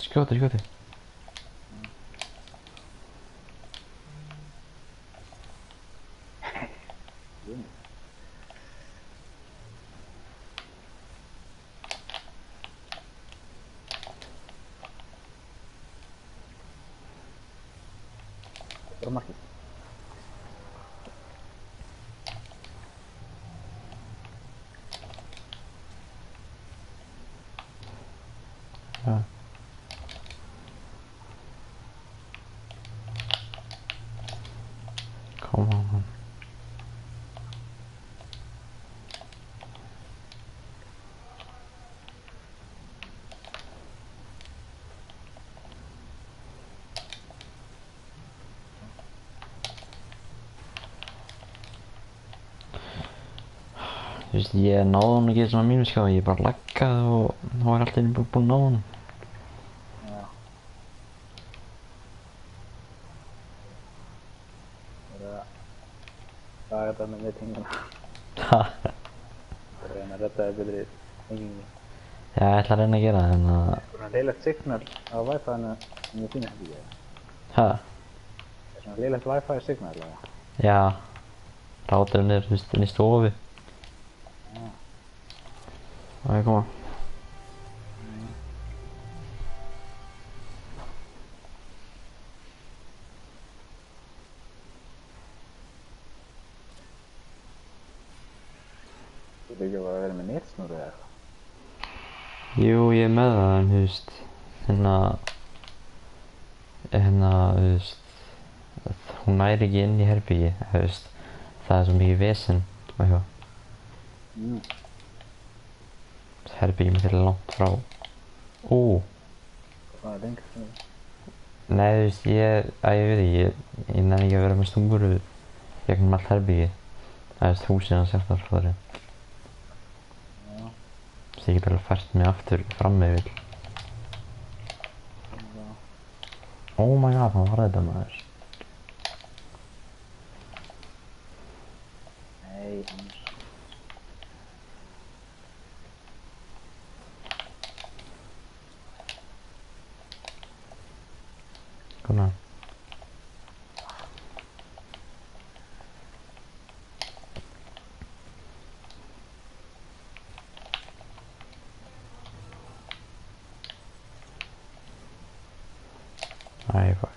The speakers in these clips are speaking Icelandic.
Skjóti, skjóti. Bara markið. Ja. Come on. Þú veist, ég náði hún ekki svona mínuska og ég bara laggaði og þá var alltaf búinn að ná hún. Já. Það er að laga þetta með tenguna. Ha? Það er að reyna að redda þér betri tengingu. Já, ég ætla að reyna að gera það en að... Svona leilegt signal á Wi-Fi-inu mjög fínu hefði ég. Ha? Það er svona leilegt Wi-Fi signal eða? Já. Ráturinn þú veist, inn í stofu. Já. Það koma. Þú líka bara að vera með netsnúru eða eitthvað? Jú, ég er með það en þú veist, þú veist, hún næri ekki inn í herbyggi, þú veist, það er svo mikið vesen og eitthvað. Herbyggi mitt er langt frá. Hvað er lengt? Nei, þú veist, ég veit ekki, ég nenni ekki að vera með stunguru gegnum allt herbyggi. Það er húsið hans sjálftar frá þeirri. Já. Þess ég get alveg fært mig aftur fram yfir. Já. Oh my god, hvað var þetta maður? Nei, annars. Konan. Æ, fuck.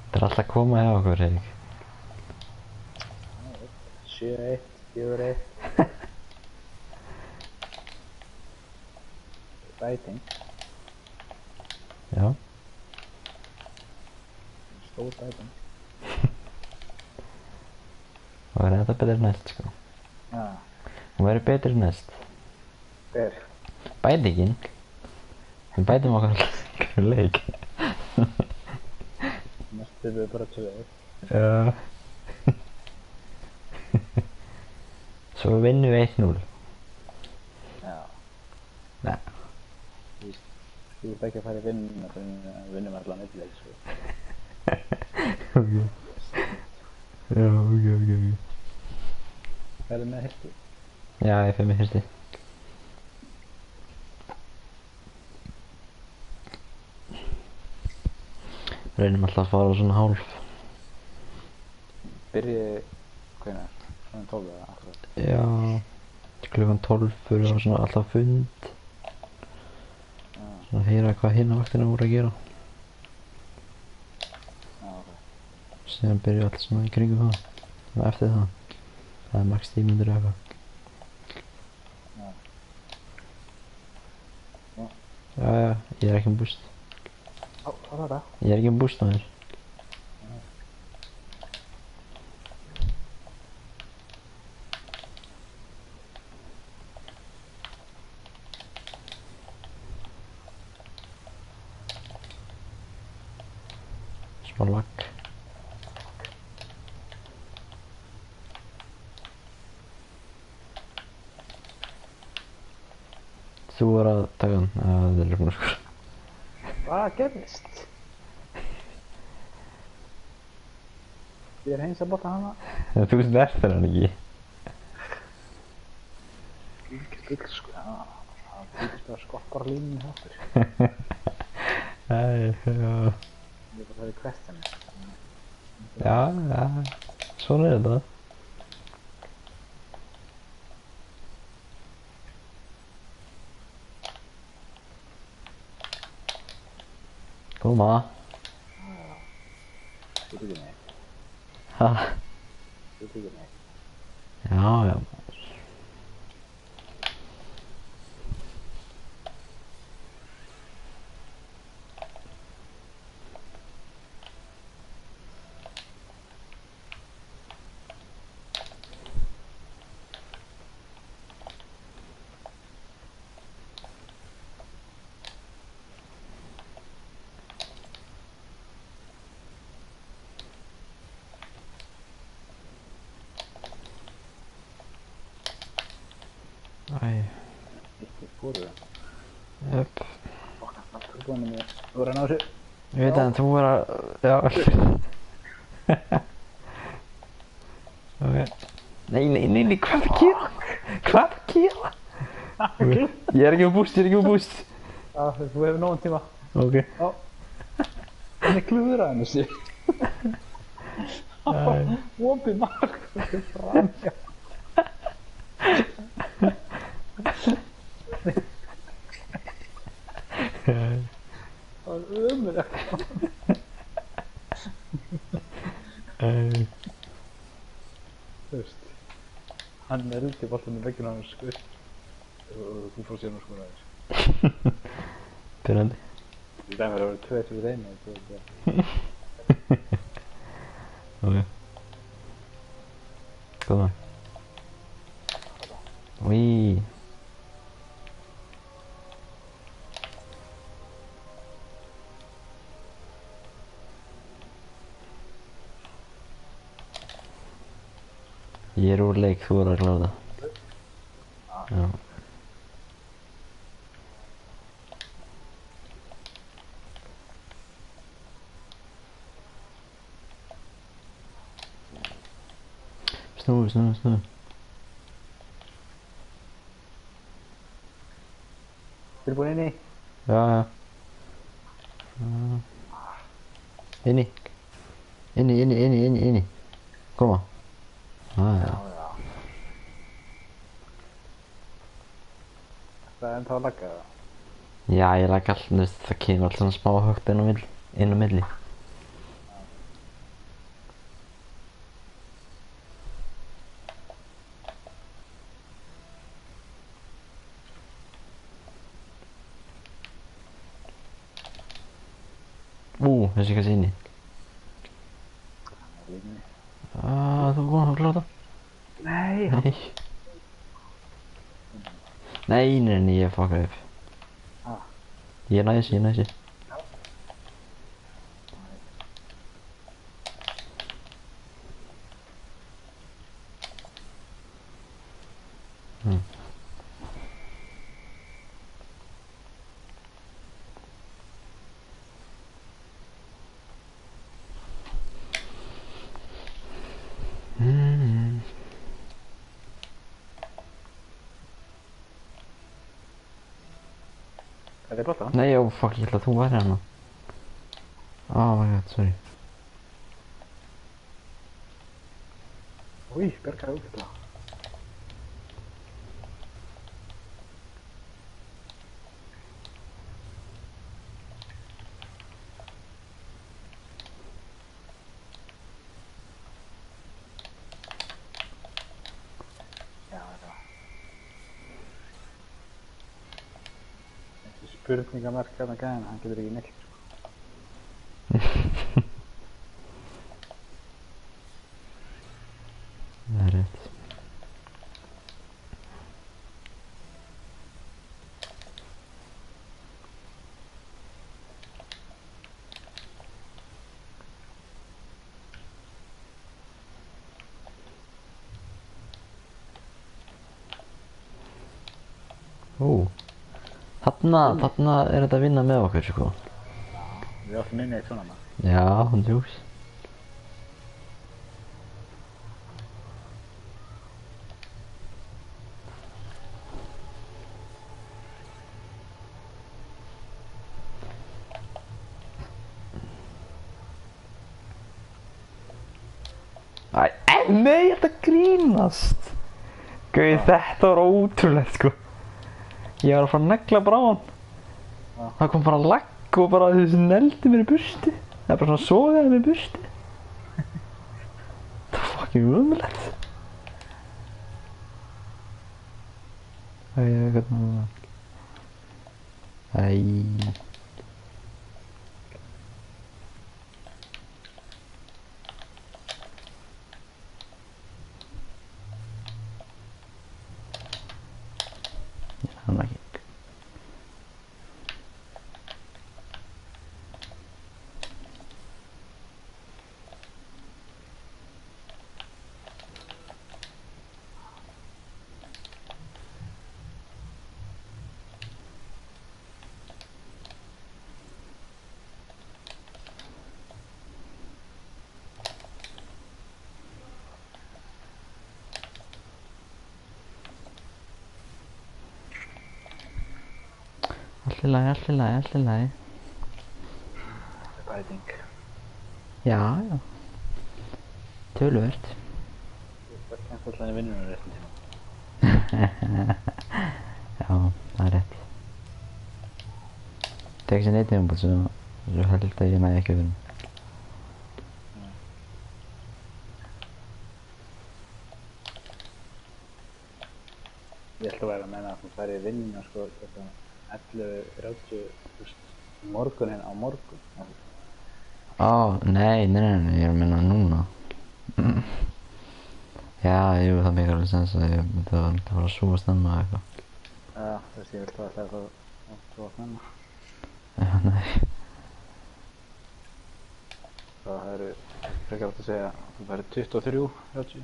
Það er alltaf að koma hjá okkur, Erik. 7-1, 4-1. Bæting. Já. Stór bæting. Það verður þetta betri næst, sko. Já. Hún verður betri næst. Hver? Bætingin. Við bætum okkar alltaf leik. Næst við bara 2-1. Já. Svo vinnum við 1-0. Já. Nei. Þú ert ekki að fara í vinnuna þannig að við vinnum allan eitthvað, sko. Ok. Já, ok. Hvað er með hirti? Já, ég fyrir mig hirti. Reynum alltaf að fara svona hálf. Byrjiði, hvenær? Svona 12 eða akkurat? Já, klukkan 12 fyrir að svona alltaf fund. Já. Svona að heyra hvað hinna vaktina voru að gera. Já, ok. Síðan byrju allt svona í kringum það. Og eftir það. Það er max 10 mínútur eða eitthvað. Já. Já, ég er ekki um búst. Á, hvað var það? Ég er ekki um búst á þér. Smá lagg. Þú er að taka hann. Það er búin að skora. Hvað gerðist? Ég er hins að bota hana. Þú snertir hann ekki. Gull sko, já. Það býtist að skoppar línunni hjá okkur. Já. Ég bara hefði questinni. Já. Svona er þetta. Koma. Þú ekki neitt. Ha. Þú ekki neitt. Já. Æ. Ekki fóru það. Jöp. Okkar allt er búin með. Þú er að ná þessu. Ég veit að þú er að... Já. Ok. Nei, hvað er að gera? Hvað er að gera? Ég er ekki á búst. Já, þú hefur nógan tíma. Ok. Já. Henni klúðra henni sér. Opið mark. Framhjá. Það var ömurlegt. Þú veist, hann er út í boltanum vegginu hann sko. Og þú fór síðan að skora þess. Pyrrandi. Í dag verður að vera 2-1. Ok. Góða. Úi. Ég er úr leik, þú er að klára það. Já. Snúðu. Tilbúin inni? Já. Inni. Koma. Já. Það er ennþá að lagga það. Já, ég lag alltaf, það kemur alltaf svona smá högt inn á milli. Þessi kannski inni. Það er líka. Þú komið að klára það? Nei. Nei, ég fuckaði upp. Ég næði þessi. Er það blótt á? Nei, fuck, ég held að þú væri hérna. Oh my god, sorry. Új, bergaði út þetta. Spurningamark hérna gæðina, hann getur ekki neitt. Það er rétt. Þarna er þetta að vinna með okkur, sko. Við áttum inn í eitt svona maður. Já, hann djúks. Nei, þetta grínast. Gauði, þetta var ótrúlegt, sko. Ég var að fara að negla bara á hann. Það kom bara lagg og bara þessi neldi mér í bursti. Það er bara svona sogaði mér í bursti. Það var fucking umlegt. Hvernig var það? Hann var ekki. Allt í lagi. Þetta er bæting. Já. Töluvert. Það er kemst alltaf í vinnunum réttum tíma. Já, það er rétt. Tek sér neitt nefnbúl svo held að ég næði ekki að vinna. Ég ætla að vera að menna að þú færi í vinnuna sko 11:30 morguninn á morgun. Nei, ég er að minna núna. Já, jú, það meikar alveg sens að ég myndi að fara að súa snemma eða eitthvað. Já, þess ég vil það að súa snemma. Já, nei. Það eru frekar átt að segja að þú færi 23:30.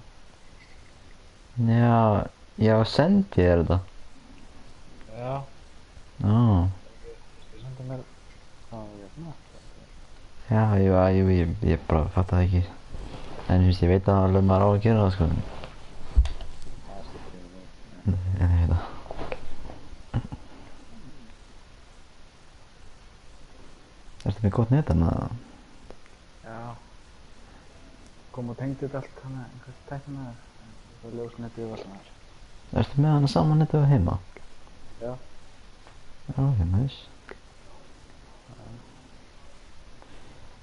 Já, sendi ég þér þetta. Já. Þú sendir mér hvað var ég svona? Já, ég bara fatt það ekki. En þú veist, ég veit alveg maður á að gera það, sko. Það skiptir mig. Ég veit það. Ertu með gott net þarna? Já. Kom og tengdi þetta allt hana, einhvers tækna með þér. Það er ljósnetið og allt með þér. Ertu með hana saman netið heima? Já. Já, ok, næs.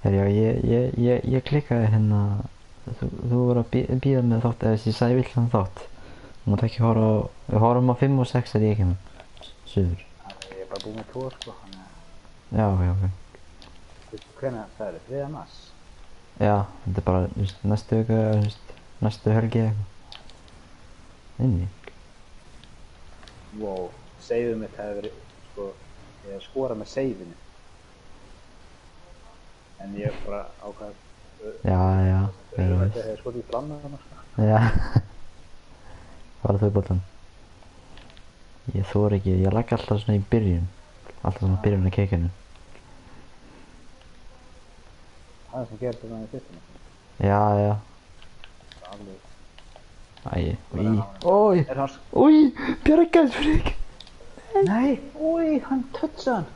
Herjá, ég klikkaði hérna, þú voru að bíða með þátt, eða ég sagði villan þátt. Þú mátt ekki horfa á, við horfum á 5 og 6 þegar ég kemur, suður. Ég er bara búinn með 2 sko, þannig að... Já, ok. Veistu hvenær það er? 3. mars? Já, þetta er bara, þú veist, næstu viku, þú veist, næstu helgi eða eitthvað. Inni. Wow, saveið mitt hefði verið, sko, ég hef skorað með saveinu. En ég bara ákvað... Já, hver veist. Ég hef skotið fram með hana, sko. Já. Bara þau boltan. Ég þori ekki, ég lagði alltaf svona í byrjun. Alltaf svona byrjun í keikinu. Það er sem gerði þetta í fyrstuna. Já. Alveg. Ói, bjargaðis frík. Nei, hann touchaði hann.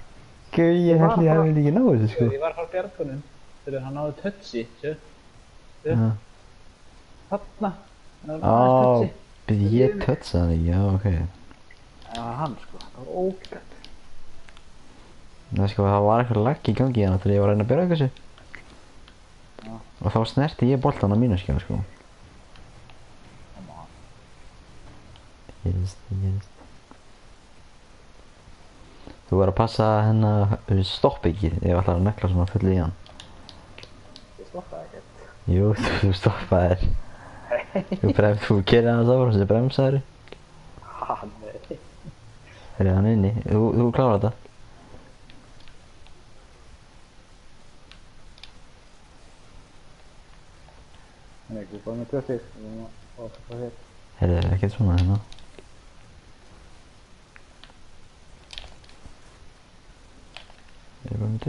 Gauð, ég held ég hefði ekki náðu þessu, sko. Ég var að fara bjargunum þegar hann náði touchi, sjö. Já. Þarna. Ég touchaði þig, já, ok. Það var hann, sko. Það var ógætt. Það sko, það var eitthvað lag í gangi hérna þegar ég var að reyna að bjarga þessu. Já. Og þá snerti ég boltan á mínu skjá, sko. Gerist. Þú verður að passa hérna, stopp ekki ef ég ætlar að negla svona fullu í hann. Ég stoppaði ekkert. Jú, þú stoppaðir. Þú kerir hann það bara, þessi bremsaður. Nei. Er hann inni? Þú klárar þetta. Nei, þú bara með 2 stig. Þú má fá þér. Heyrðu, ekkert svona hérna.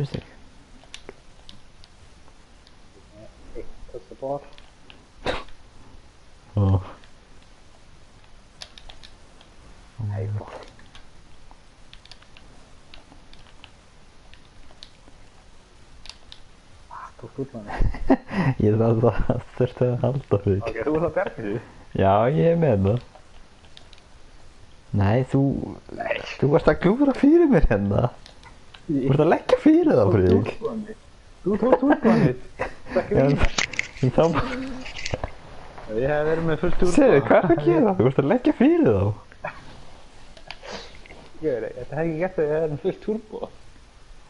veist ekki. Eitt köstaból. Ó. Nei, fuck. Þú skull manni. Ég þarf að þurfti að halda þig. Ok, þú ert að bjarga því? Já, ég er með það. Nei, þú ert að klúra fyrir mér hérna. Þú ert að leggja fyrir það, Friðrik. Þú tókst úrkvæðan þitt. Takk fyrir það. Þá... Ég hef verið með fullt úrkvæðan. Segðu, hvað er það að gera? Þú ert að leggja fyrir þá. Þetta hef ekki gert að ég hef með fullt turbo.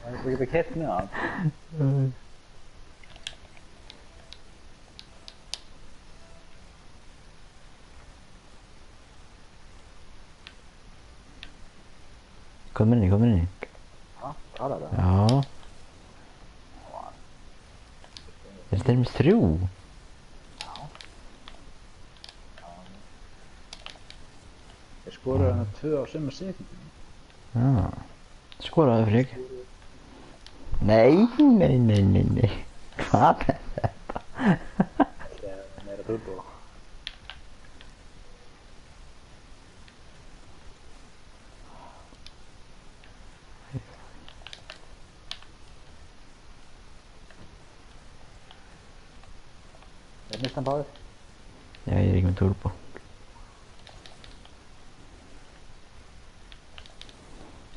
Það getur kert með hann. Kom inn í. Já, það er það. Já. Er þetta með 3? Ég skoraði hana 2 á sömu sekundum. Já. Skoraði, Friðrik. Nei. Hvað er þetta? Það er meira turbo. Er mistan báðir? Já, ég er ekki með turbo.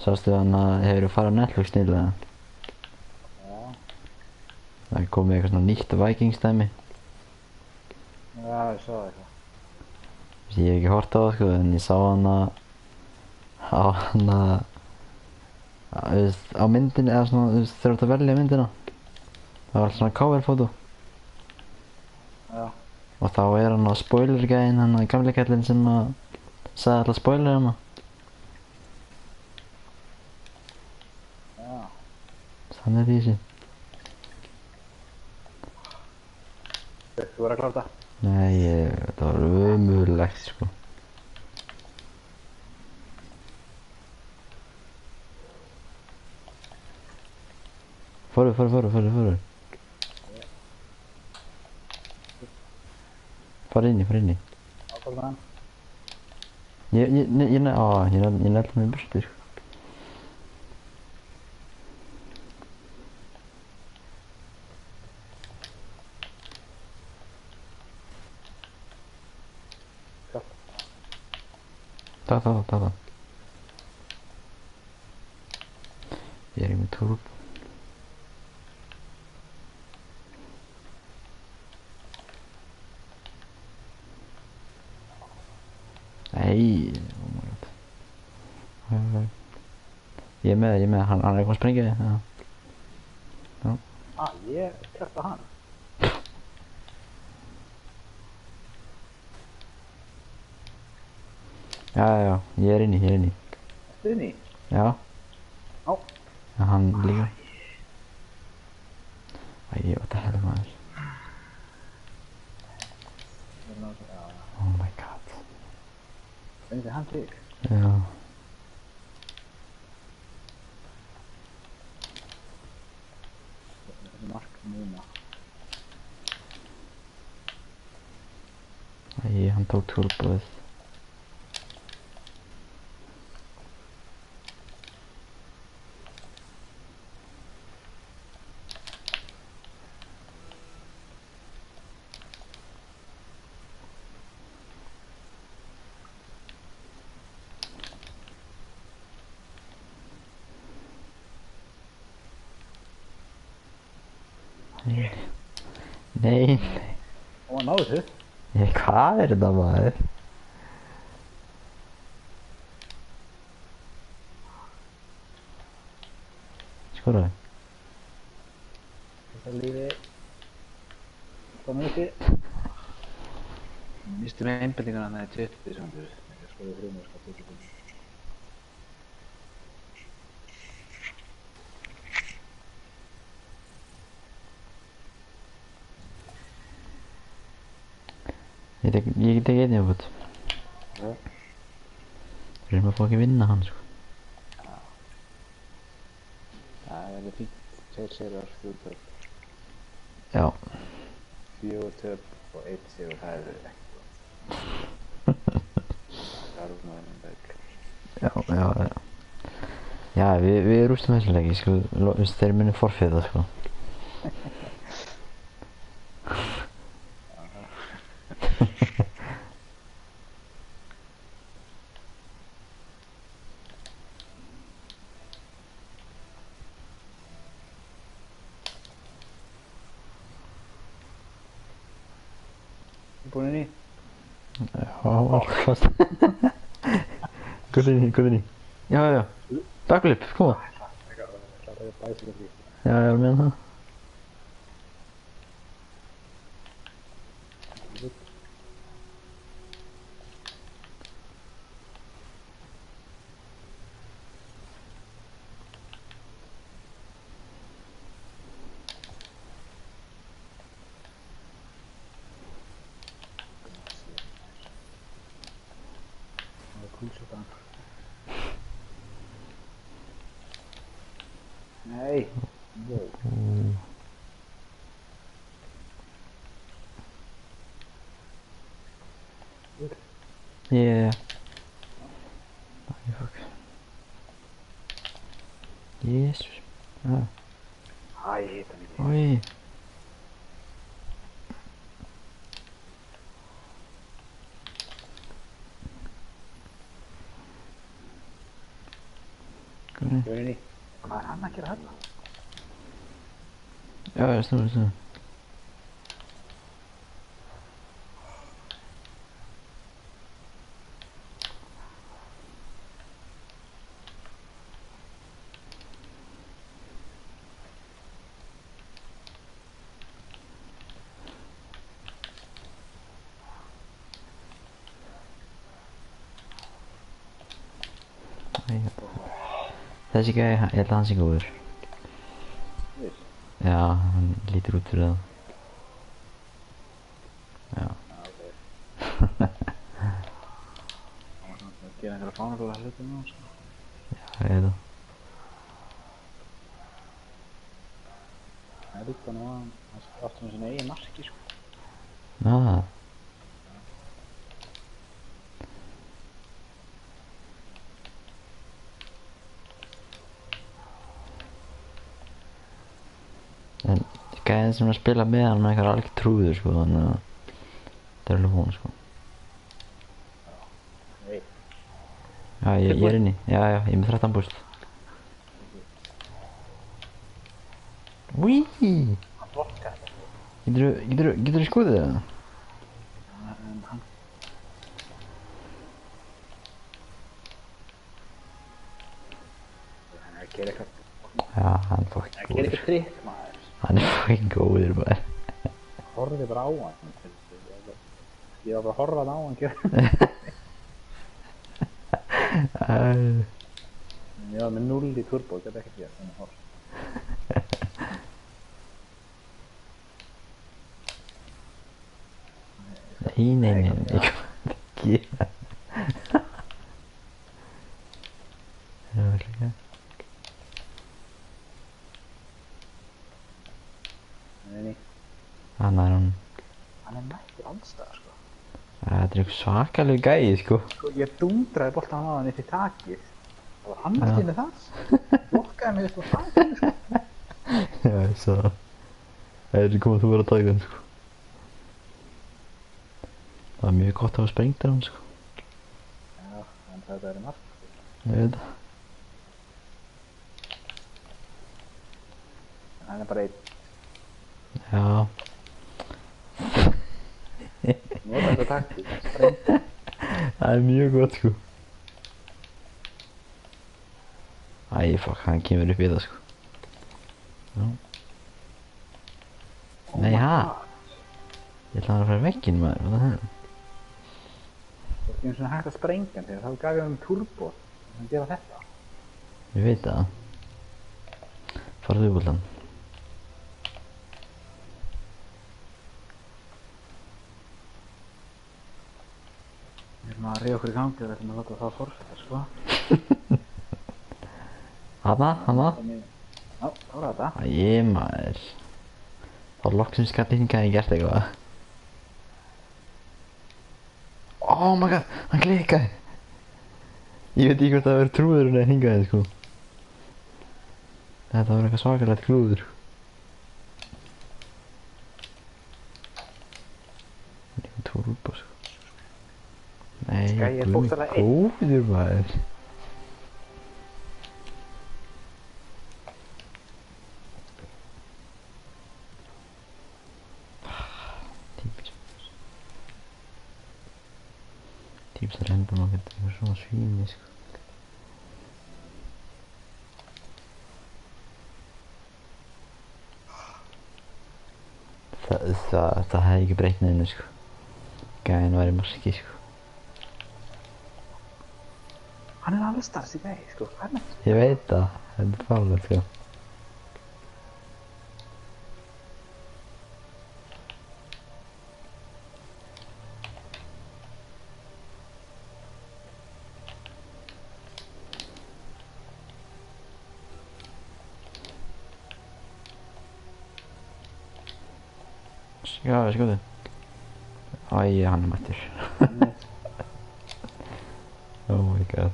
Sástu hann að hefur farið á Netflix nýlega? Já. Það er komið eitthvað svona nýtt Vikings dæmi. Já, ég sá það eitthvað. Ég hef ekki hort á það sko, en ég sá hann á myndinni, eða svona, þú veist, þegar þú ert að velja myndina. Það var alltaf svona coverfótó. Já. Og þá er hann á spoilergæðin, hann gamli kallinn sem sagði alltaf spoiler hana. Já. Þannig er því þessi. Þú verður að klára þetta? Nei, það var ömurlegt sko. Fóru. Fara inn í. Ákvæmlega með hann? Ég nefndi mig í burtu sko. Það. Ég er ekki með turbo. Nei, oh my god. Ég er með, hann er eitthvað að sprengja þig. Já. Ég krafta hann. Já, ég er inni. Ertu inni? Já. Já. Já, hann líka. What the hell maður. Oh my god. Fengið hann til? Já. Þessi mark núna. Hann tók turboið. Nei. Hann náðu þið? Hvað er þetta maður? Skoraði. Þetta lífi. Komum uppi. Misti með einbendingana með 20 sekundur. Ég skoði frumur sko 20 sekundur. Ég get ekki einnig ábútt. Já. Reynum að fá ekki vinna hann sko. Það er fínt. Tveir sigrar, 3 töp. Já. 4 töp og 1 sigur, það er ekki gott. Það er svona einhvern veginn. Já. Já, við rústum þessu leik, sko. Þeir muni forfeiða, sko. Búin inn í? Já, fast. Góð inn í. Já. Backflip, koma. Það er bæsika því. Já, ég meina það. Það er kúlsjóttan. Nei! Wow. Yeah. Ay, fuck. Jesus. Ah. Æ, ég heit hann ekki. Oj. Kom Búin inn í. Hvað er hann að gera hérna? Ja, snurr. Þessi gæi, ég held að hann sé góður. Viss? Já, hann lítur út fyrir það. Já. Ok. Það var svona að gera einhverja fánalega hluti með hann, sko. Já, ég veit það. Það er líka nú að hann átti með sinna eigin marki, sko. Ah. En gæðin sem er að spila með hann er eitthvað alveg trúður, sko, þannig að það er alveg hún, sko. Nei. Já, ég er inni. Já, ég er með 13 búst. Úi! Hann blokkaði þetta. Geturðu skoðið það? En hann... Hann er að gera eitthvað... Já, hann er fucking Hann er að gera góður. eitthvað trikk, maður. Hann er fucking góður, bara. Horfði bara á hann. Ég var bara að horfa á hann gera. Ég var með 0 í turbo, ég gæti ekkert gert, þannig að horfa. Nei, ég kom ekki. Það er vel ekki. Nei, Hann er hann. hann er mættur andstæðar, sko. Þetta er eitthvað svakalegu gæi, sko. Sko, ég dundraði boltan á hann upp í takið. Það var hann að stýna það. Blokkaði mig upp á takið, sko. Já, ég sá það. Það er komið að þú verið að taka hann, sko. Það var mjög gott að hafa sprengt hann, sko. Já, en þetta er margt. Ég veit það. Hann er bara einn. Já. Nota þetta taktík, sprengt. Það er mjög gott, sko. Æ, fuck, hann kemur upp í það, sko. Já. Nei, ha? Ég ætla hann að fara vegginn, maður, hvað það er? Það er eins og hægt að sprengja hann þegar þá gaf ég hann turbo. Þannig að gera þetta. Ég veit það. Farðu upp boltan. Við erum að reyða okkur í gangi og við ætlum að láta það forfæta, sko. Hanna? Þannig, Já, þá er þetta. Æ, maður. Þá loksins gæti hingað ég gert eitthvað. Oh my god, hann klikkaði. Ég veit ekki hvort það verið trúðurinn eða hingaði, sko. Þetta var eitthvað svakalegt klúður. Líka túrúpa, sko. Nei, Skæi er bókstaflega einn. góður maður. Típist að reynda maður geta eitthvað svona svíni, sko. Það hefði ekki breytt neinu, sko. Gæðin var í marki, sko. Hann er alveg stars í gæi, sko. Hann er. Ég veit það, þetta er fárlegt, sko. Já, skoðu. Æ, hann er mættur. Oh my god.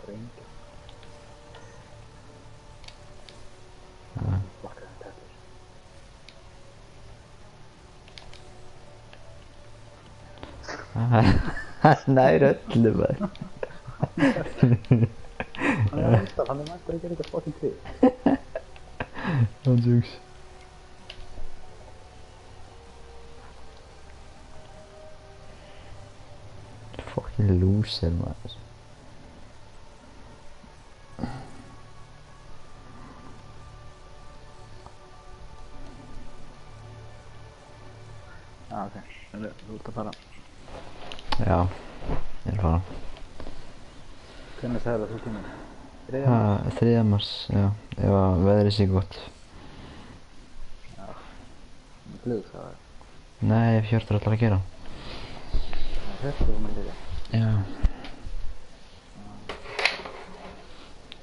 Drengi. Ja. Bakkar hann tættur. Hann nær öllu, maður. Hann er alltaf, hann er mættur að gera eitthvað fucking til. Hann sjúks. Fucking loser, maður. Já, ok. Þú ert að fara. Já, ég er að fara. Hvernig sagði það þú kemur? 3. Ha, 3. mars, já. Ef að veðrið sé gott. Já. Með flug, sagði það. Nei, Hjörtur ætlar að gera. Það er þú með líka. Já.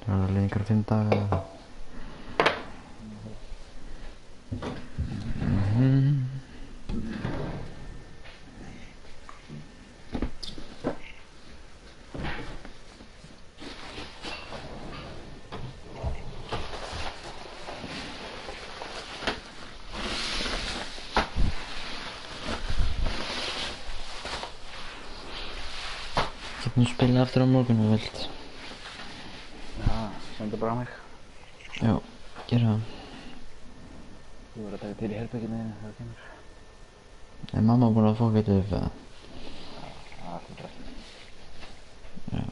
Það var alveg einhverja 5 daga eða það. Getum við spilað aftur á morgun ef þú vilt. Já, sendu bara á mig. Já, gera það. Þú verður að taka til í herberginu þínu þegar þú kemur. Er mamma búin að fá getið upp eða? Já, alltaf bara. Já,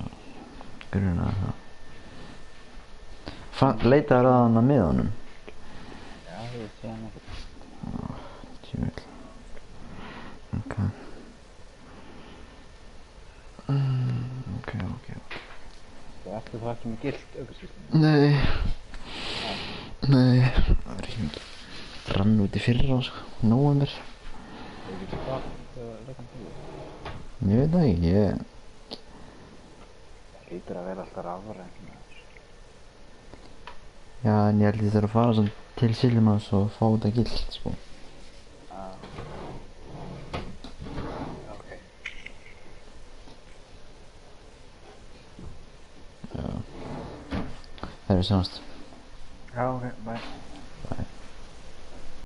gruna það. Leitaður að hann að miðanum? Já, ég sé hann ekkert. Tjúvill. Ok. Ok. Þú ætti þá ekki með gilt ökuskýrslunum? Nei. Nei, það var ekki mikið. Rann út í fyrra, sko. Nóvember. Þú getur hvað þegar lögum til því? Ég veit það ekki, Það hlýtur að vera alltaf rafrænt maður. Já, en ég held ég þarf að fara samt til Siljumanns og fá þetta gilt, sko. Já. Ok. Það er við sjáumst. Já, ok, bye.